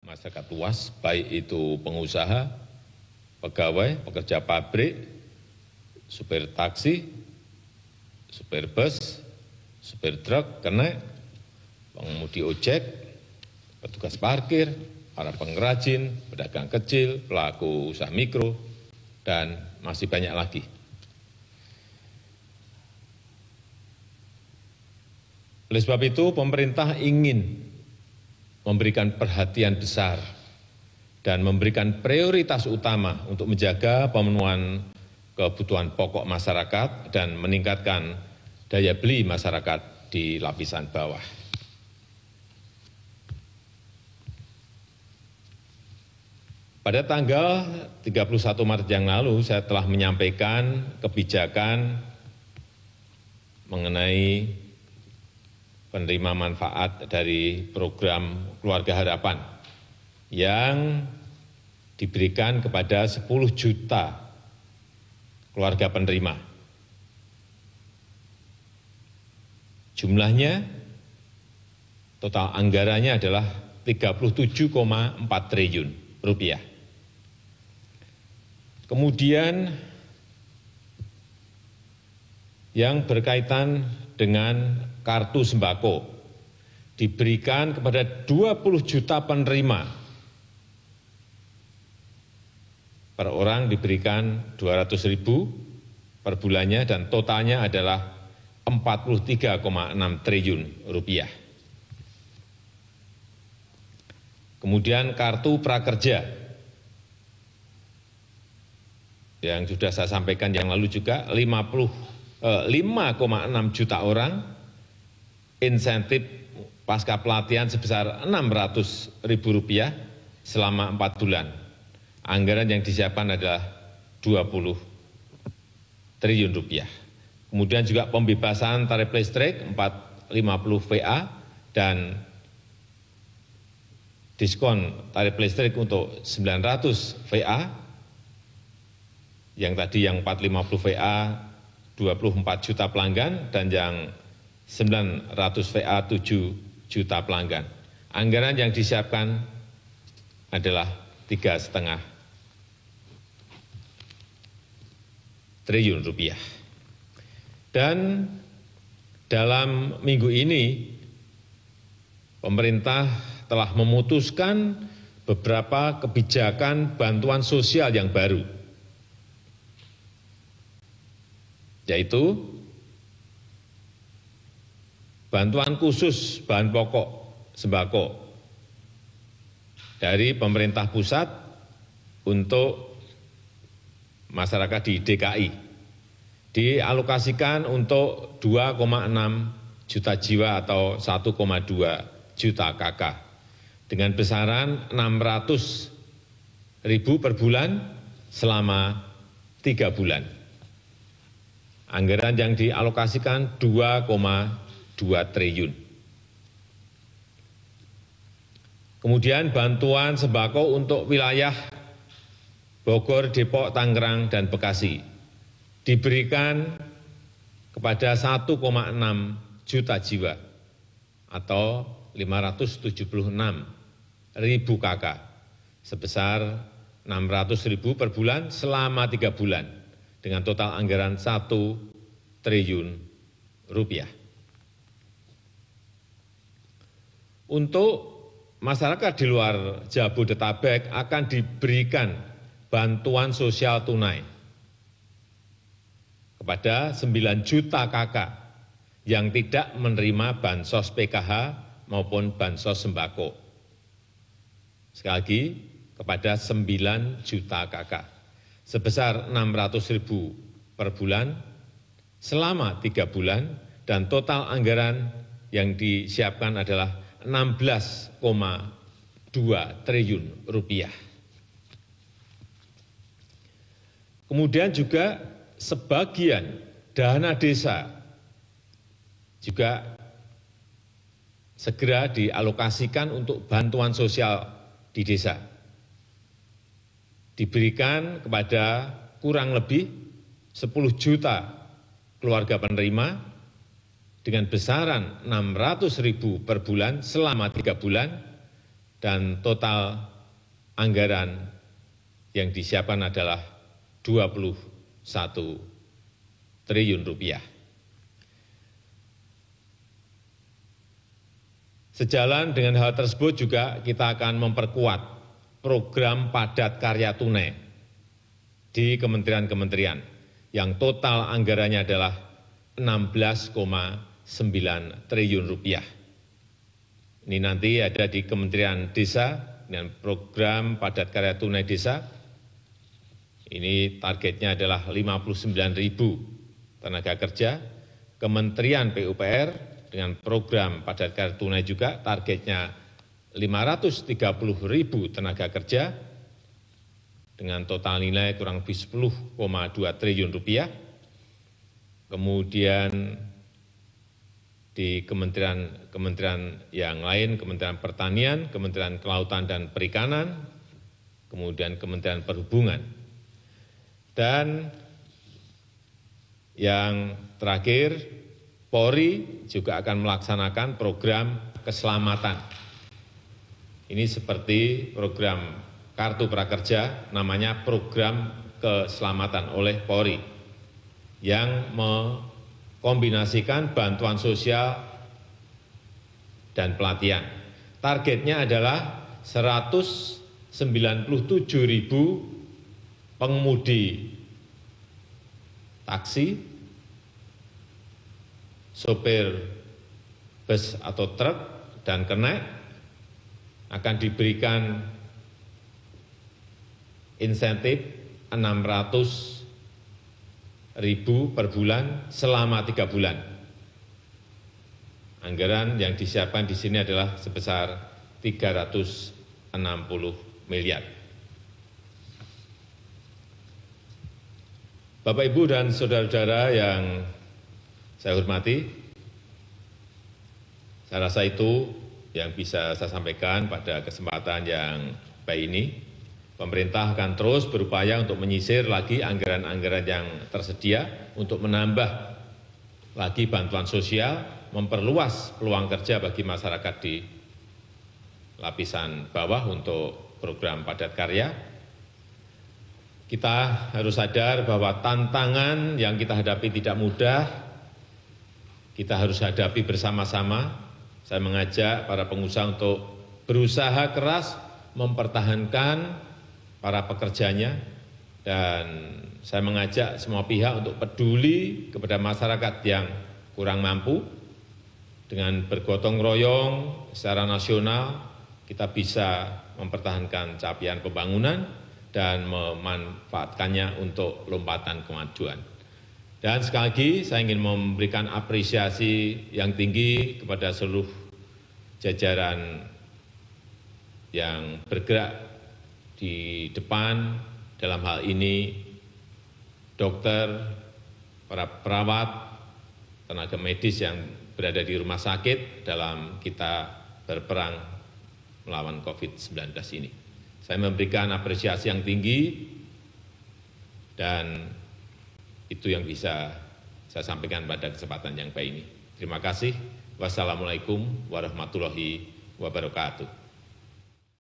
Masyarakat luas, baik itu pengusaha, pegawai, pekerja pabrik, supir taksi, supir bus, supir truk, kernet, pengemudi ojek, petugas parkir, para pengrajin, pedagang kecil, pelaku usaha mikro, dan masih banyak lagi. Oleh sebab itu, pemerintah ingin memberikan perhatian besar dan memberikan prioritas utama untuk menjaga pemenuhan kebutuhan pokok masyarakat dan meningkatkan daya beli masyarakat di lapisan bawah. Pada tanggal 31 Maret yang lalu, saya telah menyampaikan kebijakan mengenai penerima manfaat dari program Keluarga Harapan yang diberikan kepada 10 juta keluarga penerima. Jumlahnya, total anggarannya adalah 37,4 triliun rupiah. Kemudian yang berkaitan dengan kartu sembako diberikan kepada 20 juta penerima. Per orang diberikan 200.000 per bulannya dan totalnya adalah 43,6 triliun rupiah. Kemudian kartu prakerja yang sudah saya sampaikan yang lalu juga 5,6 juta orang, insentif pasca pelatihan sebesar Rp600.000 selama 4 bulan. Anggaran yang disiapkan adalah 20 triliun rupiah. Kemudian juga pembebasan tarif listrik 450 VA dan diskon tarif listrik untuk 900 VA, yang tadi yang 450 VA 24 juta pelanggan dan yang 900 VA 7 juta pelanggan. Anggaran yang disiapkan adalah 3,5 triliun rupiah. Dan dalam minggu ini pemerintah telah memutuskan beberapa kebijakan bantuan sosial yang baru, yaitu bantuan khusus bahan pokok sembako dari pemerintah pusat untuk masyarakat di DKI, dialokasikan untuk 2,6 juta jiwa atau 1,2 juta KK dengan besaran 600.000 per bulan selama 3 bulan. Anggaran yang dialokasikan 2,2 triliun. Kemudian bantuan sembako untuk wilayah Bogor, Depok, Tangerang, dan Bekasi diberikan kepada 1,6 juta jiwa atau 576.000 KK sebesar 600.000 per bulan selama 3 bulan dengan total anggaran 1 triliun rupiah. Untuk masyarakat di luar Jabodetabek akan diberikan bantuan sosial tunai kepada 9 juta KK yang tidak menerima bansos PKH maupun bansos sembako. Sekali lagi, kepada 9 juta KK sebesar 600.000 per bulan selama 3 bulan dan total anggaran yang disiapkan adalah 16,2 triliun rupiah. Kemudian juga sebagian dana desa juga segera dialokasikan untuk bantuan sosial di desa. Diberikan kepada kurang lebih 10 juta keluarga penerima dengan besaran 600.000 per bulan selama 3 bulan dan total anggaran yang disiapkan adalah 21 triliun rupiah. Sejalan dengan hal tersebut juga kita akan memperkuat program padat karya tunai di kementerian-kementerian yang total anggarannya adalah 16,9 triliun rupiah. Ini nanti ada di Kementerian Desa dengan program padat karya tunai desa. Ini targetnya adalah 59.000 tenaga kerja. Kementerian PUPR dengan program padat karya tunai juga targetnya 530.000 tenaga kerja dengan total nilai kurang lebih 10,2 triliun rupiah. Kemudian di kementerian yang lain, Kementerian Pertanian, Kementerian Kelautan dan Perikanan, kemudian Kementerian Perhubungan. Dan yang terakhir, Polri juga akan melaksanakan program keselamatan. Ini seperti program Kartu Prakerja, namanya program keselamatan oleh Polri, yang mengkombinasikan bantuan sosial dan pelatihan. Targetnya adalah 197.000 pengemudi taksi, sopir bus atau truk dan kernet akan diberikan insentif 600.000 per bulan selama 3 bulan. Anggaran yang disiapkan di sini adalah sebesar 360 miliar. Bapak, Ibu, dan saudara-saudara yang saya hormati, saya rasa itu yang bisa saya sampaikan pada kesempatan yang baik ini. Pemerintah akan terus berupaya untuk menyisir lagi anggaran-anggaran yang tersedia untuk menambah lagi bantuan sosial, memperluas peluang kerja bagi masyarakat di lapisan bawah untuk program padat karya. Kita harus sadar bahwa tantangan yang kita hadapi tidak mudah. Kita harus hadapi bersama-sama. Saya mengajak para pengusaha untuk berusaha keras mempertahankan para pekerjanya, dan saya mengajak semua pihak untuk peduli kepada masyarakat yang kurang mampu. Dengan bergotong royong secara nasional, kita bisa mempertahankan capaian pembangunan dan memanfaatkannya untuk lompatan kemajuan. Dan sekali lagi saya ingin memberikan apresiasi yang tinggi kepada seluruh jajaran yang bergerak di depan dalam hal ini, dokter, para perawat, tenaga medis yang berada di rumah sakit dalam kita berperang melawan COVID-19 ini. Saya memberikan apresiasi yang tinggi dan itu yang bisa saya sampaikan pada kesempatan yang baik ini. Terima kasih. Wassalamualaikum warahmatullahi wabarakatuh.